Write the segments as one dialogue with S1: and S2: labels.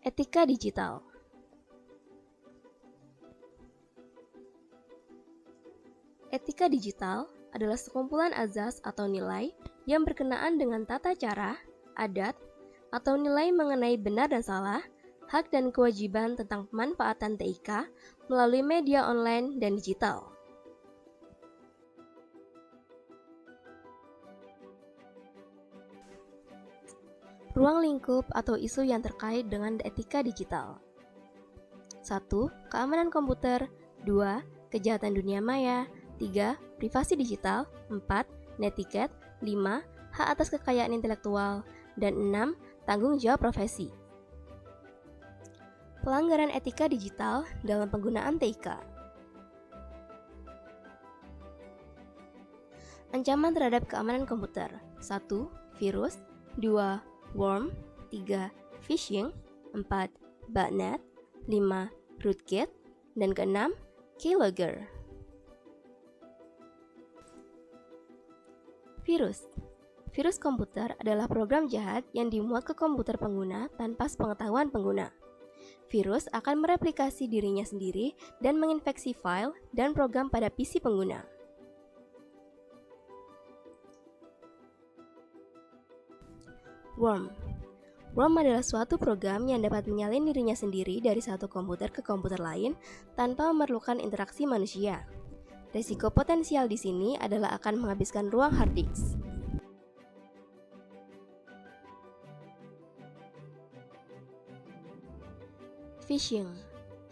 S1: Etika digital. Etika digital adalah sekumpulan azas atau nilai yang berkenaan dengan tata cara, adat, atau nilai mengenai benar dan salah, hak dan kewajiban tentang pemanfaatan TIK melalui media online dan digital. Ruang lingkup atau isu yang terkait dengan etika digital. 1. Keamanan komputer. 2. Kejahatan dunia maya. 3. Privasi digital. 4. Netiquette. 5. Hak atas kekayaan intelektual. Dan 6. Tanggung jawab profesi. Pelanggaran etika digital dalam penggunaan TIK. Ancaman terhadap keamanan komputer. 1. Virus. 2. Worm. 3. Phishing. 4. Botnet. 5. Rootkit. Dan ke-6. Keylogger. Virus. Virus komputer adalah program jahat yang dimuat ke komputer pengguna tanpa sepengetahuan pengguna. Virus akan mereplikasi dirinya sendiri dan menginfeksi file dan program pada PC pengguna. Worm. Worm adalah suatu program yang dapat menyalin dirinya sendiri dari satu komputer ke komputer lain tanpa memerlukan interaksi manusia. Risiko potensial di sini adalah akan menghabiskan ruang hard disk. Phishing.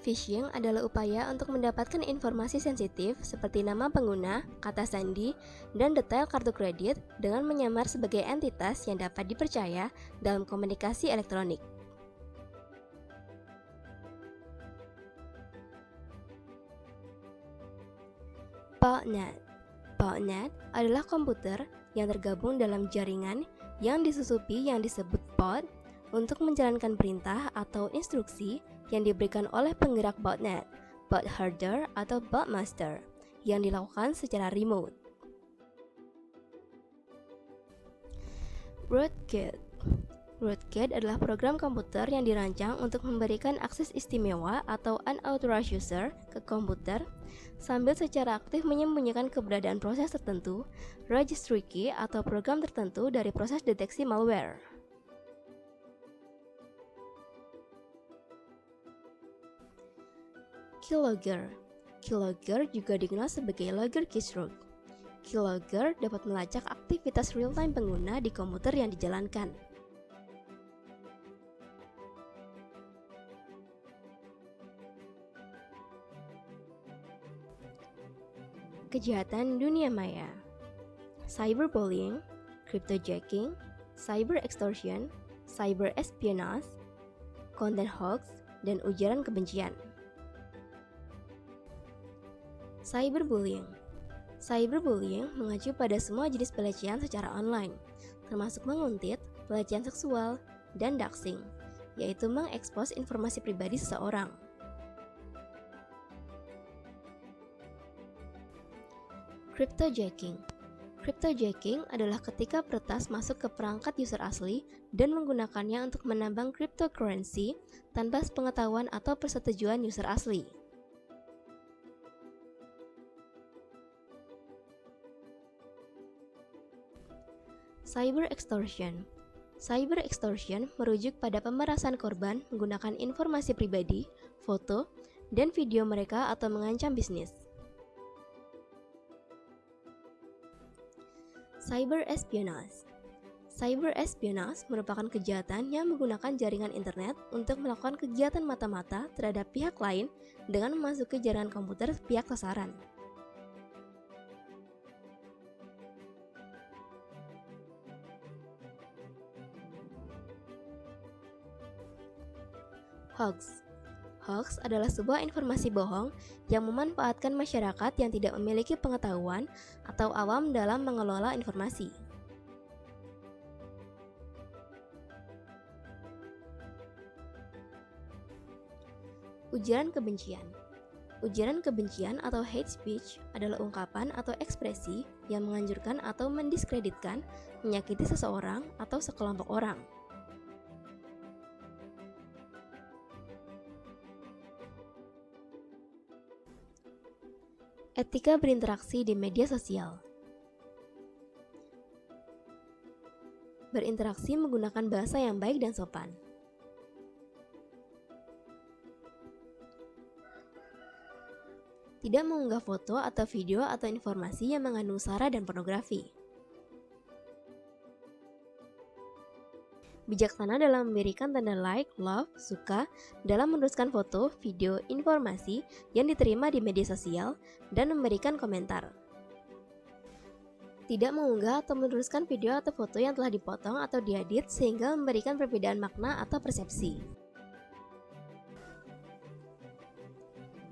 S1: Phishing adalah upaya untuk mendapatkan informasi sensitif seperti nama pengguna, kata sandi, dan detail kartu kredit dengan menyamar sebagai entitas yang dapat dipercaya dalam komunikasi elektronik. Botnet. Botnet adalah komputer yang tergabung dalam jaringan yang disusupi yang disebut bot untuk menjalankan perintah atau instruksi yang diberikan oleh penggerak botnet, bot herder atau bot master, yang dilakukan secara remote. Rootkit. Rootkit adalah program komputer yang dirancang untuk memberikan akses istimewa atau unauthorized user ke komputer sambil secara aktif menyembunyikan keberadaan proses tertentu, registry key atau program tertentu dari proses deteksi malware. Keylogger. Keylogger juga dikenal sebagai logger keystroke. Keylogger dapat melacak aktivitas real-time pengguna di komputer yang dijalankan. Kejahatan dunia maya. Cyberbullying, cryptojacking, cyber extortion, cyber espionage, content hoax, dan ujaran kebencian. Cyberbullying. Cyberbullying mengacu pada semua jenis pelecehan secara online, termasuk menguntit, pelecehan seksual, dan doxing, yaitu mengekspos informasi pribadi seseorang. Cryptojacking. Cryptojacking adalah ketika peretas masuk ke perangkat user asli dan menggunakannya untuk menambang cryptocurrency tanpa sepengetahuan atau persetujuan user asli. Cyber extortion. Cyber extortion merujuk pada pemerasan korban menggunakan informasi pribadi, foto, dan video mereka atau mengancam bisnis. Cyber espionage. Cyber espionage merupakan kejahatan yang menggunakan jaringan internet untuk melakukan kegiatan mata-mata terhadap pihak lain dengan memasuki jaringan komputer pihak sasaran. Hoax. Hoax adalah sebuah informasi bohong yang memanfaatkan masyarakat yang tidak memiliki pengetahuan atau awam dalam mengelola informasi. Ujaran kebencian. Ujaran kebencian atau hate speech adalah ungkapan atau ekspresi yang menganjurkan atau mendiskreditkan, menyakiti seseorang atau sekelompok orang. Etika berinteraksi di media sosial. Berinteraksi menggunakan bahasa yang baik dan sopan. Tidak mengunggah foto atau video atau informasi yang mengandung sara dan pornografi. Bijaksana dalam memberikan tanda like, love, suka dalam meneruskan foto, video, informasi yang diterima di media sosial dan memberikan komentar. Tidak mengunggah atau meneruskan video atau foto yang telah dipotong atau diedit sehingga memberikan perbedaan makna atau persepsi.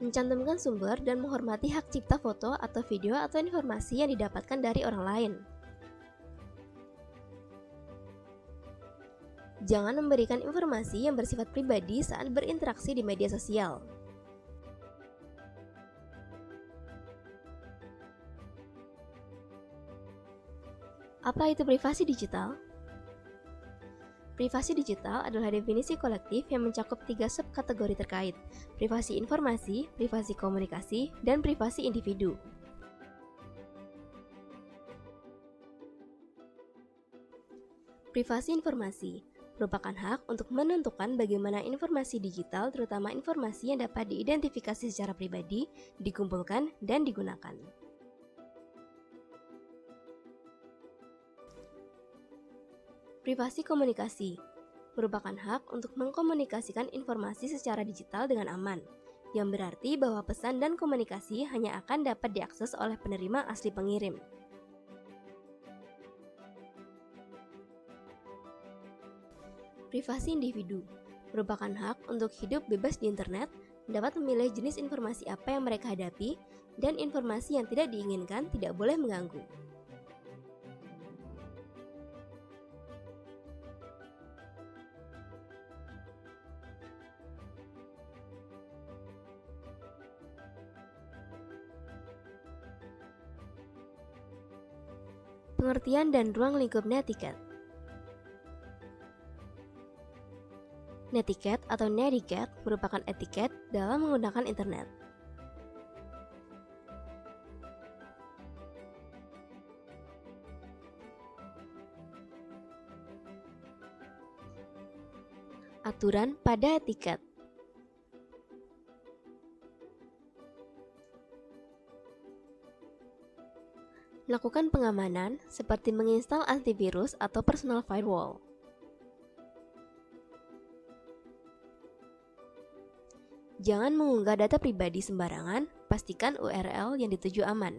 S1: Mencantumkan sumber dan menghormati hak cipta foto atau video atau informasi yang didapatkan dari orang lain. Jangan memberikan informasi yang bersifat pribadi saat berinteraksi di media sosial. Apa itu privasi digital? Privasi digital adalah definisi kolektif yang mencakup 3 subkategori terkait: privasi informasi, privasi komunikasi, dan privasi individu. Privasi informasi merupakan hak untuk menentukan bagaimana informasi digital, terutama informasi yang dapat diidentifikasi secara pribadi, dikumpulkan, dan digunakan. Privasi komunikasi merupakan hak untuk mengkomunikasikan informasi secara digital dengan aman, yang berarti bahwa pesan dan komunikasi hanya akan dapat diakses oleh penerima asli pengirim. Privasi individu merupakan hak untuk hidup bebas di internet, dapat memilih jenis informasi apa yang mereka hadapi, dan informasi yang tidak diinginkan tidak boleh mengganggu. Pengertian dan ruang lingkup netiquette. Netiquette atau netiquette merupakan etiket dalam menggunakan internet. Aturan pada etiket. Lakukan pengamanan seperti menginstal antivirus atau personal firewall. Jangan mengunggah data pribadi sembarangan, pastikan URL yang dituju aman.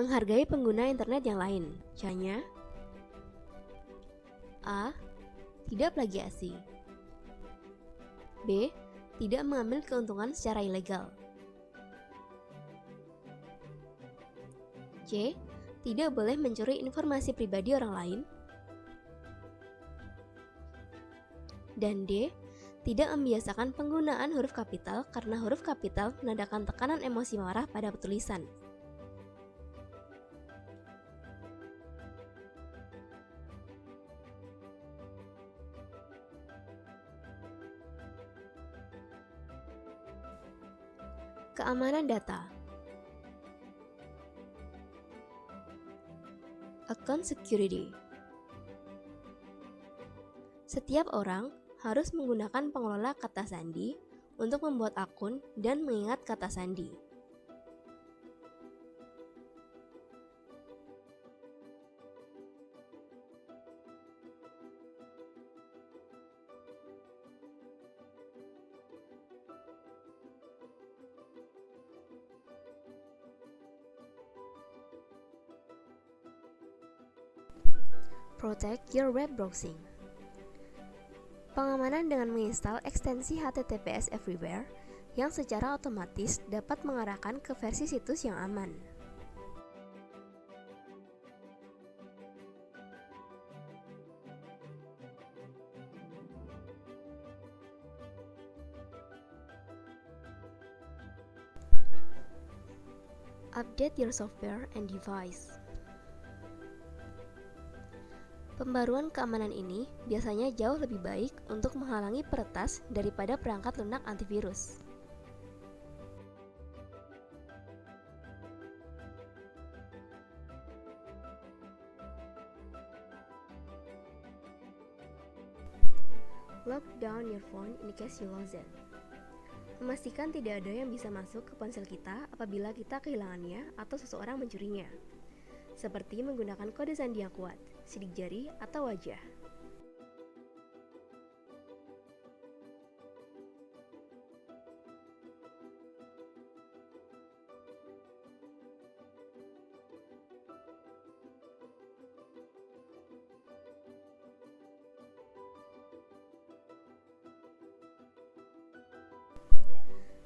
S1: Menghargai pengguna internet yang lain. Contohnya A. Tidak plagiasi. B. Tidak mengambil keuntungan secara ilegal. C. Tidak boleh mencuri informasi pribadi orang lain. Dan D. Tidak membiasakan penggunaan huruf kapital karena huruf kapital menandakan tekanan emosi marah pada tulisan. Keamanan data. Account security. Setiap orang harus menggunakan pengelola kata sandi untuk membuat akun dan mengingat kata sandi. Protect your web browsing. Pengamanan dengan menginstal ekstensi HTTPS Everywhere yang secara otomatis dapat mengarahkan ke versi situs yang aman. Update your software and device. Pembaruan keamanan ini biasanya jauh lebih baik untuk menghalangi peretas daripada perangkat lunak antivirus. Lock down your phone in case you lose it. Memastikan tidak ada yang bisa masuk ke ponsel kita apabila kita kehilangannya atau seseorang mencurinya. Seperti menggunakan kode sandi yang kuat, sidik jari, atau wajah.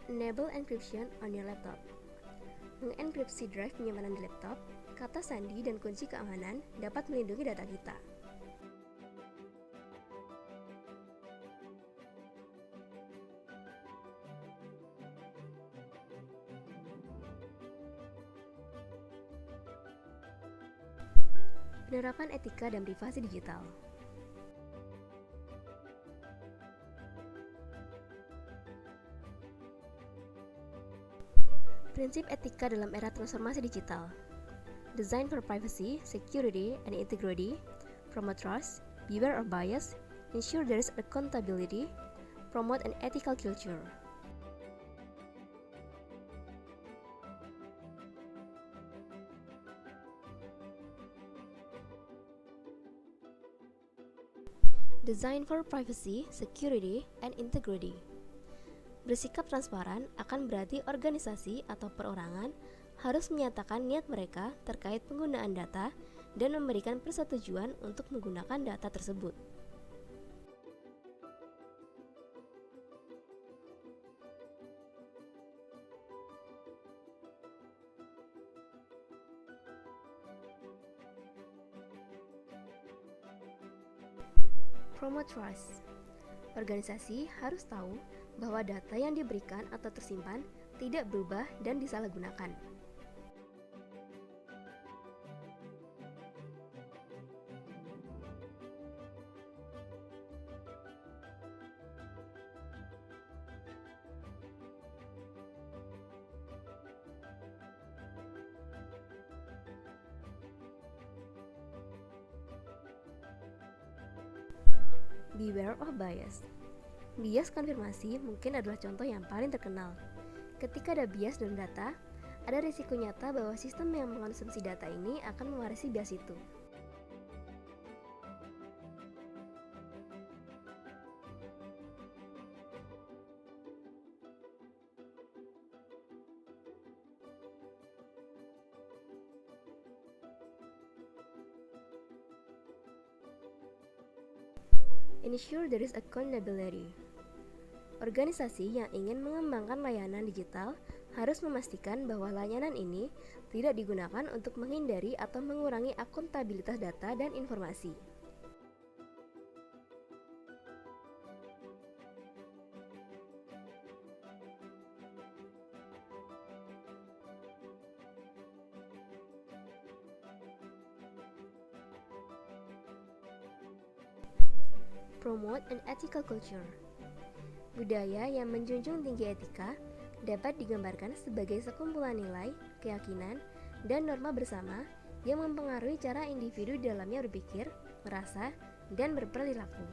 S1: Enable encryption on your laptop. Mengenkripsi drive penyimpanan di laptop, kata sandi dan kunci keamanan dapat melindungi data kita. Penerapan etika dan privasi digital. Prinsip etika dalam era transformasi digital. Design for privacy, security, and integrity. Promote trust. Beware of bias. Ensure there is accountability. Promote an ethical culture. Design for privacy, security, and integrity. Bersikap transparan akan berarti organisasi atau perorangan harus menyatakan niat mereka terkait penggunaan data dan memberikan persetujuan untuk menggunakan data tersebut. Promote trust. Organisasi harus tahu bahwa data yang diberikan atau tersimpan tidak berubah dan disalahgunakan. Beware of bias. Bias konfirmasi mungkin adalah contoh yang paling terkenal. Ketika ada bias dalam data, ada risiko nyata bahwa sistem yang mengkonsumsi data ini akan mewarisi bias itu. Ensure there is accountability. Organisasi yang ingin mengembangkan layanan digital harus memastikan bahwa layanan ini tidak digunakan untuk menghindari atau mengurangi akuntabilitas data dan informasi. Promote an ethical culture. Budaya yang menjunjung tinggi etika dapat digambarkan sebagai sekumpulan nilai, keyakinan, dan norma bersama yang mempengaruhi cara individu dalamnya berpikir, merasa, dan berperilaku.